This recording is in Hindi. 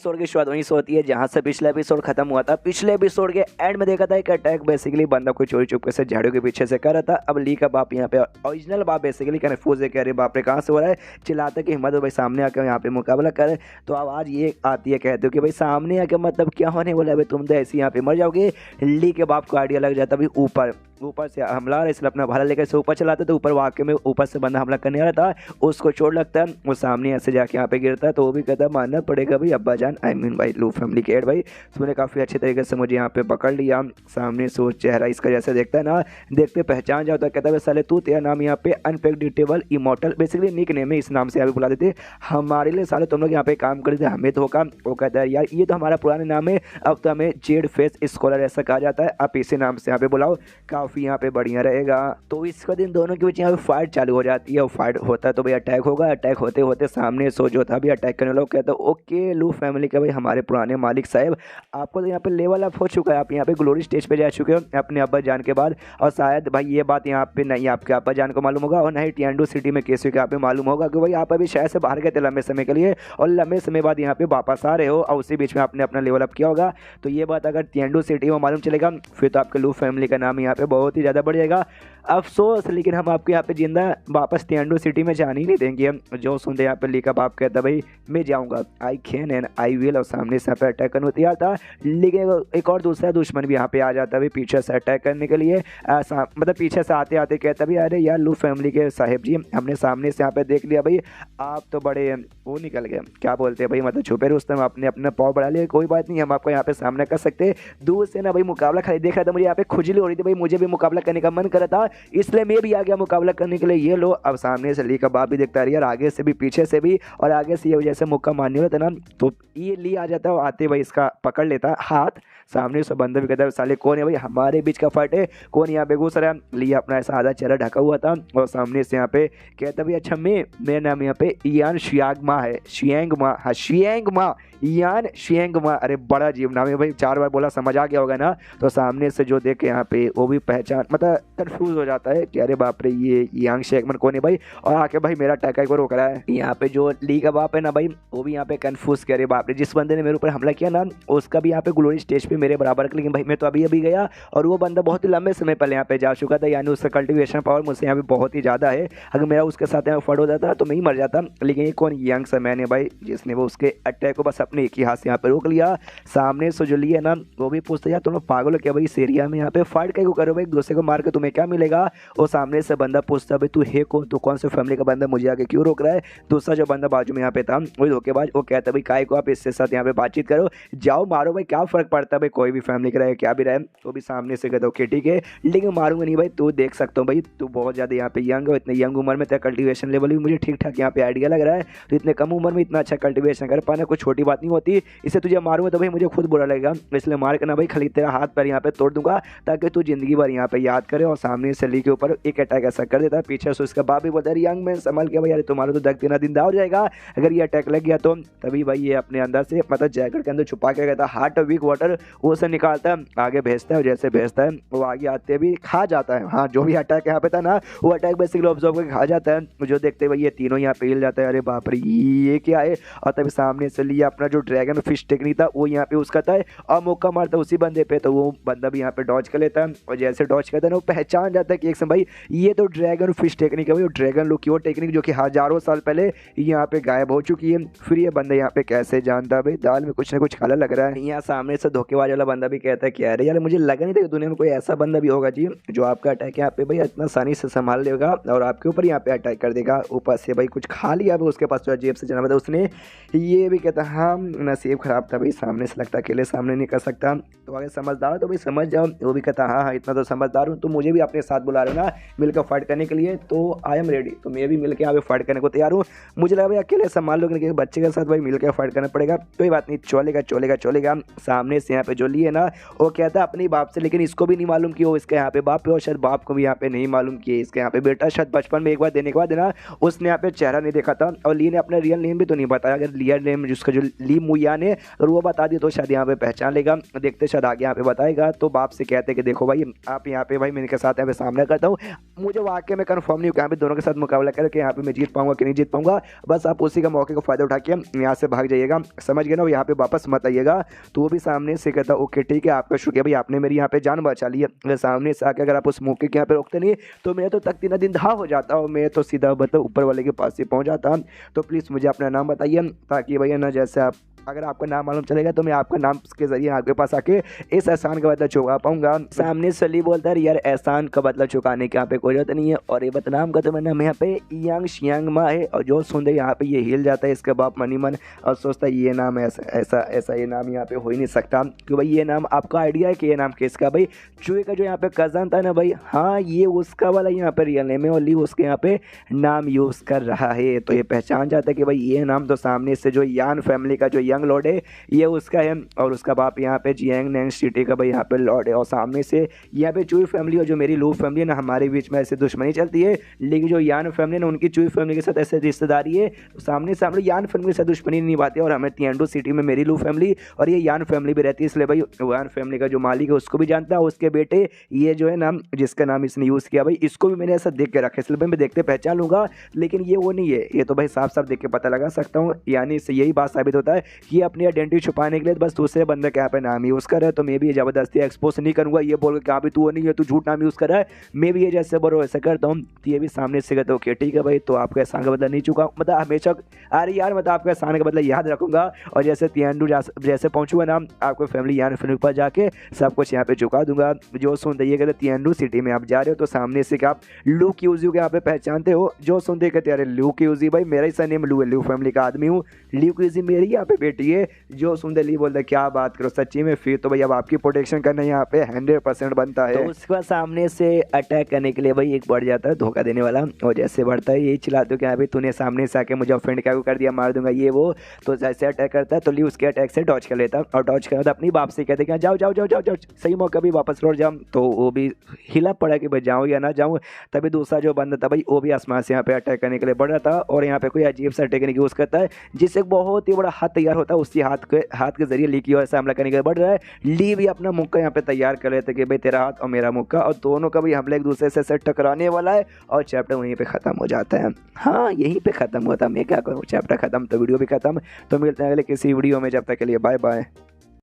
एपिसोड की शुरुआत वहीं से होती है जहां से पिछला एपिसोड खत्म हुआ था। पिछले एपिसोड के एंड में देखा था एक अटैक बेसिकली बंदा कोई चोरी चुपके से झाड़ियों के पीछे से कर रहा था। अब ली का बाप यहाँ पे ओरिजिनल बाप बेसिकली कन्फ्यूज है कि अरे बाप रे कहाँ से हो रहा है, चिल्लाते कि हिम्मत हो भाई सामने आकर यहाँ पे मुकाबला करे। तो अब आज ये आती है, कहते हो कि भाई सामने आके मतलब क्या होने वाला है, भाई तुम तो ऐसे यहाँ पे मर जाओगे। ली के बाप को आइडिया लग जाता भाई ऊपर से हमला रहा है, इसलिए अपना भाला लेकर से ऊपर चलाते तो ऊपर वाकई में ऊपर से बंदा हमला करने आ रहा था, उसको चोट लगता है, वो सामने ऐसे जाके यहाँ पे गिरता है। तो वो भी कहता है मानना पड़ेगा भाई अब्बा जान, आई मीन भाई लू फैमिली के हेड भाई उसने काफ़ी अच्छे तरीके से मुझे यहाँ पे पकड़ लिया। सामने से वो चेहरा इसका जैसे देखता है ना, देखते पहचान जाता है, कहता है साले तू, तेरा नाम यहाँ पे unpredictable immortal basically nickname है, इस नाम से यहाँ पे बुला देते हमारे लिए साले तुम लोग यहाँ पे काम करते हमें धोखा। वो कहता है यार ये तो हमारा पुराना नाम है, अब तो हमें जेड फेस स्कॉलर ऐसा कहा जाता है, आप इसी नाम से यहाँ पे बुलाओ, काफ़ी यहाँ पे बढ़िया रहेगा। तो इसका दिन दोनों के बीच यहाँ पे फाइट चालू हो जाती है। वो फाइट होता है तो भाई अटैक होगा, अटैक होते होते सामने सो जो था भी अटैक करने लोग कहते हैं ओके लू फैमिली का भाई हमारे पुराने मालिक साहब आपको तो यहाँ पे लेवल अप हो चुका है, आप यहाँ पे ग्लोरी स्टेज पे जा चुके हो अपने अब्बा जान के बाद। और शायद भाई ये बात यहाँ पे नहीं आपके अब्बा जान को मालूम होगा और नहीं टियांडो सिटी में केसी के यहाँ पे मालूम होगा कि भाई आप अभी शहर से बाहर गए थे लंबे समय के लिए और लंबे समय बाद यहाँ पे वापस आ रहे हो और उसी बीच में आपने अपना लेवल अप किया होगा। तो ये बात अगर टियांडो सिटी में मालूम चलेगा फिर तो आपके लू फैमिली का नाम यहाँ पे बहुत ही ज़्यादा बढ़ जाएगा। अफसोस लेकिन हम आपको यहाँ पे जिंदा वापस टियांडो सिटी में जाने ही नहीं देंगे। जो सुनते यहाँ पे ली का बाप कहता भाई मैं जाऊँगा, I can and I will, और सामने से यहाँ पे अटैक करने को तैयार था। लेकिन एक और दूसरा दुश्मन भी यहाँ पे आ जाता भाई पीछे से अटैक करने के लिए, मतलब पीछे से आते आते कहता भाई अरे यार लू फैमिली के साहेब जी हमने सामने से यहाँ पे देख लिया भाई, आप तो बड़े वो निकल गए, क्या बोलते हैं भाई मतलब छुपे रुस्तम, आपने अपना पाव बढ़ा लिया, कोई बात नहीं हम आपको यहाँ पे सामना कर सकते। दूर से ना भाई मुकाबला खाली देख रहा था, मुझे यहाँ पे खुजली हो रही थी भाई, मुझे भी मुकाबला करने का मन कर रहा था, इसलिए मैं भी आ गया मुकाबला करने के लिए। ये लो अब सामने से ली का बाप भी देखता है यार आगे से भी पीछे से भी, और आगे से ये जैसे मुक्का मारने होता ना तो ये ली आ जाता है और आते भाई इसका पकड़ लेता है हाथ। सामने से बंदा भी कहता है साले कौन है भाई, हमारे बीच का फाइट है, कौन यहाँ पे घुस रहा है। ली अपना ऐसा आधा चेहरा ढका हुआ था और सामने से यहाँ पे कहता भाई अच्छा मेरा नाम यहाँ पे यान शियांगमा है, शियांगमा, हाँ शियांगमा, यान शियांगमा, अरे बड़ा अजीब नाम है भाई, 4 बार बोला समझ आ गया होगा ना। तो सामने से जो देखे यहाँ पे वो भी पहचान मतलब कंफ्यूज हो जाता है कि अरे बाप रे ये यांग शेखमन कौन है भाई, और आके भाई मेरा टैका को रोक रहा है। यहाँ पे जो ली का बाप है ना भाई वो भी यहाँ पे कंफ्यूज किया, अरे बाप रे जिस बंदे ने मेरे ऊपर हमला किया ना उसका भी यहाँ पे ग्लोरी स्टेज पे मेरे बराबर, लेकिन भाई मैं तो अभी गया और वो बंदा बहुत ही लंबे समय पहले यहाँ पे जा चुका था, यानी उसका कल्टिवेशन पावर मुझसे यहाँ पे बहुत ही ज़्यादा है, अगर मेरा उसके साथ यहाँ फट हो जाता तो मैं ही मर जाता। लेकिन ये कौन यंग सा मैन है भाई जिसने वो उसके अटैक को बस अपने एक ही हाथ से यहाँ पे रोक लिया। सामने से जो लिया ना वो भी पूछता यार तुम लोग पागल हो क्या भाई, इस एरिया में यहाँ पे फाइट क्या करो भाई, एक दूसरे को मार के तुम्हें क्या मिलेगा। वो सामने से बंदा पूछता भाई तू है कौन, तू कौन से फैमिली का बंदा, मुझे आगे क्यों रोक रहा है। दूसरा जो बंदा बाजू में यहाँ पे था वही धोखेबाज, वो कहता भाई काय को आप इसके साथ यहाँ पे बातचीत करो, जाओ मारो भाई क्या फर्क पड़ता है भाई, कोई भी फैमिली का रहे क्या भी रहे। तो भी सामने से कहता ओके ठीक है लेकिन मारूंगा नहीं भाई, तू देख सकता हूँ भाई तू बहुत ज़्यादा यहाँ पे यंग हो, इतने यंग उम्र में तेरा कल्टिवेशन लेवल भी मुझे ठीक ठाक यहाँ पे आइडिया लग रहा है, तो इतने कम उम्र में इतना अच्छा कल्टिवेशन कर पाना कोई छोटी बात नहीं होती, इससे तुझे मारूंगा तो भाई मुझे खुद बुरा लगेगा, इसलिए मार करना भाई खाली तेरा हाथ पैर यहाँ पे तोड़ दूंगा ताकि तू जिंदगी भर यहाँ पे याद करे। और सामने से ली के ऊपर एक अटैक ऐसा कर देता है, पीछे से उसका बाप भी बोलता है यंग मैन संभल के भाई, यार तुम्हारा तो दग दिन जिंदा हो जाएगा अगर ये अटैक लग गया तो। तभी भाई ये अपने अंदर से मतलब जैकेट के अंदर छुपा के कहता है हार्ट वीक वाटर, वो से निकालता है आगे भेजता है, जैसे भेजता है वो आगे आते भी खा जाता है। हाँ जो भी अटैक यहाँ पे था ना वो अटैक बेसिकली ऑब्जर्व करके खा जाता है, जो देखते भाई ये तीनों यहाँ पे हिल जाता है, अरे बाप रे ये क्या है। और तभी सामने से लिया अपना जो ड्रैगन फिश टेक्निक था वो यहाँ पे उसका था और मौका मारता है उसी बंदे पे, तो वो बंदा भी यहाँ पे डॉज कर लेता है और जैसे डॉज करता है ना वो पहचान जाता है कि एक समय भाई ये तो ड्रैगन फिश टेक्निक है भाई, ड्रैगन लुक की वो टेक्निक जो कि हजारों साल पहले यहाँ पे गायब हो चुकी है। फिर ये बंदा यहाँ पे कैसे जानता है भाई दाल में कुछ ना कुछ काला लग रहा है। यहाँ सामने से धोखेबाज वाला बंदा भी कहता है कि अरे यार मुझे लगा नहीं था कि दुनिया में कोई ऐसा बंदा भी होगा जी जो आपका अटैक यहाँ पे भाई इतना आसानी से संभाल लेगा और आपके ऊपर यहाँ पे अटैक कर देगा, ऊपर से भाई कुछ खा लिया भाई उसके पास जो जेब से जना था उसने। ये भी कहता हाँ नसीब खराब था भाई, सामने से लगता अकेले सामने नहीं कर सकता, तो अगर समझदार हो तो भाई समझ जाओ। वो भी कहता हाँ इतना तो समझदार हूँ, तो मुझे भी अपने साथ बुला रहे ना मिलकर फाइट करने के लिए, तो आई एम रेडी, तो मैं भी मिलकर यहाँ पे फाइट करने को तैयार हूँ। मुझे लगा भाई अकेले संभाल लो लेकिन बच्चे के साथ भाई मिलकर फाइट करना पड़ेगा, कोई बात नहीं चलेगा चलेगा चलेगा। सामने से यहाँ पे जो लिए ना वो कहता है अपने बाप से, लेकिन इसको भी नहीं मालूम कि वो इसके यहाँ पे बाप है और शायद बाप को भी यहाँ पे नहीं मालूम कि इसके यहाँ पे बेटा शायद बचपन में एक बार देने के बाद ना उसने यहाँ पे चेहरा नहीं देखा था, और ली ने अपना रियल नेम भी तो नहीं बताया, अगर रियल नेम जिसका जो ली मुया ने अगर वो बता दी तो शायद यहाँ पे पहचान लेगा, देखते शायद आगे यहाँ पे बताएगा। तो बाप से कहते कि देखो भाई आप यहाँ पे भाई मेरे के साथ यहाँ पे सामना करता हूँ। मुझे वाकई में कंफर्म नहीं हो कि यहाँ पे दोनों के साथ मुकाबला करके यहाँ पे मैं जीत पाऊंगा कि नहीं जीत पाऊंगा। बस आप उसी का मौके का फ़ायदा उठा के यहाँ से भाग जाइएगा, समझ गए ना, यहाँ पे वापस मत आइएगा। तो वो भी सामने से कहता ओके ठीक है, आपका शुक्रिया भाई, आपने मेरी यहाँ पे जान बचा ली है। अगर सामने से आके अगर आप उस मौके के यहाँ पे रोकते नहीं तो मैं तो तख्ती न दिन धा हो जाता और मैं तो सीधा मतलब ऊपर वाले के पास ही पहुँच जाता। तो प्लीज़ मुझे अपना नाम बताइए, ताकि भैया ना जैसे आप अगर आपका नाम मालूम चलेगा तो मैं आपका नाम के जरिए आपके पास आके इस एहसान का बदला चुका पाऊंगा। सामने सली बोलता है यार एहसान का बदला चुकाने की यहाँ पे कोई जरूरत नहीं है, और ये बदनाम का तो मैं नाम यहाँ पे यांग शियांग मा है। और जो सुनते यहाँ पे ये हिल जाता है इसके बाप मनी मन और सोचता है ये नाम ऐसा ये नाम यहाँ पे हो ही नहीं सकता। क्यों भाई, ये नाम आपका आइडिया है कि ये नाम किसका? भाई चूहे का जो यहाँ पे कज़न था ना भाई, हाँ ये उसका वाला यहाँ पे रियल नेम है और ली उसके यहाँ पे नाम यूज़ कर रहा है। तो ये पहचान जाता है कि भाई ये नाम तो सामने से जो यान फैमिली का जो यंग लॉर्ड है ये उसका है, और उसका बाप यहाँ पे जियांग नैंग सिटी का भाई यहाँ पे लॉर्ड है। और सामने से यहाँ पे चुई फैमिली और जो मेरी लू फैमिली है ना, हमारे बीच में ऐसे दुश्मनी चलती है, लेकिन जो यान फैमिली है ना उनकी चुई फैमिली के साथ ऐसे रिश्तेदारी है। तो सामने से हम लोग यान फैमिली के साथ दुश्मनी नहीं निभाते, और हमें तियांडू सिटी में मेरी लू फैमिली और ये यान फैमिली भी रहती है। इसलिए भाई यान फैमिली का जो मालिक है उसको भी जानता है, उसके बेटे ये जो है नाम जिसका नाम इसने यूज़ किया भाई इसको भी मैंने ऐसा देख के रखा है, इसलिए भाई मैं देखते पहचान लूँगा। लेकिन ये वो नहीं है, ये तो भाई साफ साफ देख के पता लगा सकता हूँ। यानी इससे यही बात साबित होता है कि अपनी आइडेंटिटी छुपाने के लिए बस दूसरे बंदे के यहाँ पे नाम यूज़ कर रहा है। तो मैं भी ये ज़बरदस्ती एक्सपोज नहीं करूँगा ये बोल के भी तू वो नहीं है, तू झूठ नाम यूज़ कर रहा है, मैं भी ये जैसे बोलो वैसे करता हूँ। तो ये भी सामने से कहते ओके ठीक है भाई, तो आपका एहसान का बदला नहीं चुका, मतलब हमेशा अरे यार मतलब आपका एहसान का बदला याद रखूँगा। और जैसे तियांडू जैसे पहुँचूंगा ना आपको फैमिली यान फैमिली पर जाके सब कुछ यहाँ पे चुका दूंगा। जो सुनते ये कहते तियांडू सिटी में आप जा रहे हो तो सामने से आप लू क्यूजी को यहाँ पे पहचानते हो। जो सुनते कहते अरे लू क्यूजी भाई मेरा ही सरनेम लू है, लू फैमिली का आदमी हूँ, लू क्यूजी मेरी यहाँ पे बेटी है। जो सुनते ली बोलते क्या बात करो सच्ची में, फिर तो भाई अब आपकी प्रोटेक्शन करना यहाँ पे 100% बनता है। तो उसके बाद सामने से अटैक करने के लिए भाई एक बढ़ जाता है धोखा देने वाला, और जैसे बढ़ता है यही चिल्लाते हो कि भाई तूने सामने से आके मुझे ऑफेंड क्या कर दिया, मार दूंगा ये वो। तो जैसे अटैक करता है तो ली उसके अटैक से डॉज कर लेता, और डॉज कर अपनी बाप से कहते कि जाओ जाओ जाओ जाओ जाओ, सही मौका भी वापस लौट जाओ। तो वो भी हिला पड़ा कि भाई जाऊँ या ना जाऊँ। तभी दूसरा जो बंदा था भाई वो भी आसमान से यहाँ पे अटैक करने के लिए बढ़ रहा था, और यहाँ पे कोई अजीब सा टेक्निक यूज़ करता है जिससे बहुत ही बड़ा हाथ तैयार होता है, उसी हाथ के जरिए ली की ओर से हमला करने के लिए बढ़ रहा है। ली भी अपना मुक्का यहाँ पे तैयार कर लेते कि भाई तेरा हाथ और मेरा मुक्का, और दोनों का भी हमला एक दूसरे से टकराने वाला है, और चैप्टर वहीं पे ख़त्म हो जाता है। हाँ यहीं पे ख़त्म होता है, मैं क्या करूँ, चैप्टर ख़त्म तो वीडियो भी ख़त्म। तो मिलते हैं अगले किसी वीडियो में, जब तक के लिए बाय बाय।